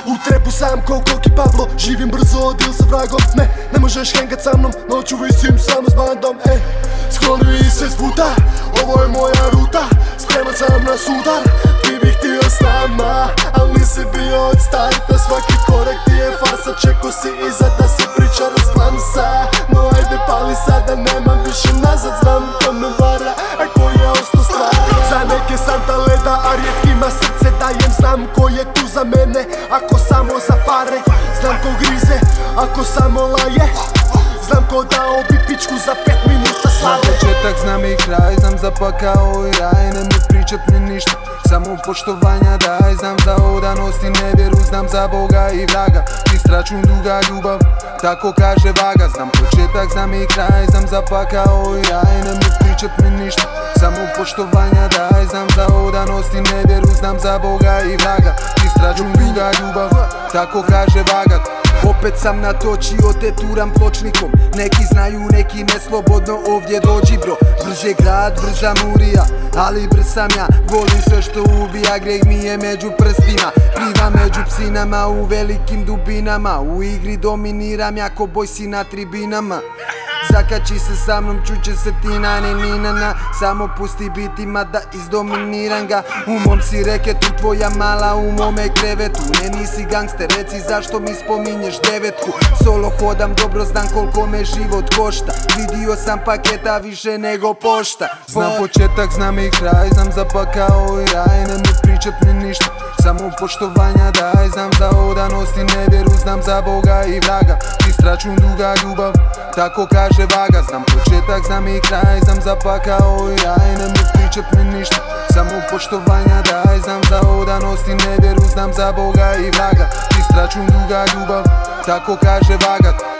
U trepu sam ko Koki Pablo, živim brzo, deal sa vragom. Ne možeš hengat sa mnom, noću visim samo s bandom. Skloni se svuda, ovo je moja ruta. Spreman sam na sudar, ti bih htio s nama, al nisi bio od starta. Svaki korak ti je farsa, čeko si iza da se priča rasplamsa. No ajde pali sada, nemam više nazad, znam to me vara, a ko je ostao stvara. Za neke sam talenta, a rijetkima srce dajem. Znam ko je tu za mene, ako samo za pare. Znam ko grize, ako samo laje. Znam ko dao bi pičku za 5 minuta slave. Znam početak, znam i kraj, znam za pakao i raj. Nemoj pričat mi ništa, samo poštovanja daj. Znam za odanost i nevjeru, znam za Boga i vraga. Čist račun, duga ljubav, tako kaže vaga. Znam početak, znam i kraj, znam za pakao i raj. Nemoj pričat mi ništa, samo poštovanja daj. Znam za odanost i nevjeru, znam za Boga i vraga. Čist račun, duga ljubav, tako kaže vaga. Opet sam natočio te turam pločnikom. Neki znaju, neki ne, slobodno ovdje dođi bro. Brz je grad, brza murija, ali brz sam ja. Volim sve što ubija, greh mi je među prstima. Plivam među psinama u velikim dubinama. U igri dominiram jako boj si na tribinama. Zakači se sa mnom, čuće se ti na neninana. Samo pusti bitima da izdominiram ga. U mom si reketu, tvoja mala u mome krevetu. Ne nisi gangster, reci zašto mi spominješ devetku. Solo hodam, dobro znam koliko me život košta. Vidio sam paketa više nego pošta. Znam početak, znam i kraj, znam za pakao i raj. Nemoj pričat mi ništa, samo poštovanja daj. Znam za odanost i nevjeru, znam za Boga i vraga. Čist račun, duga ljubav, tako kaže vaga. Znam početak, znam i kraj, znam za pakao i raj. Nemoj pričat mi ništa, samo poštovanja daj. Znam za odanost i nevjeru, znam za Boga i vraga. Čist račun, duga ljubav, tako kaže vaga.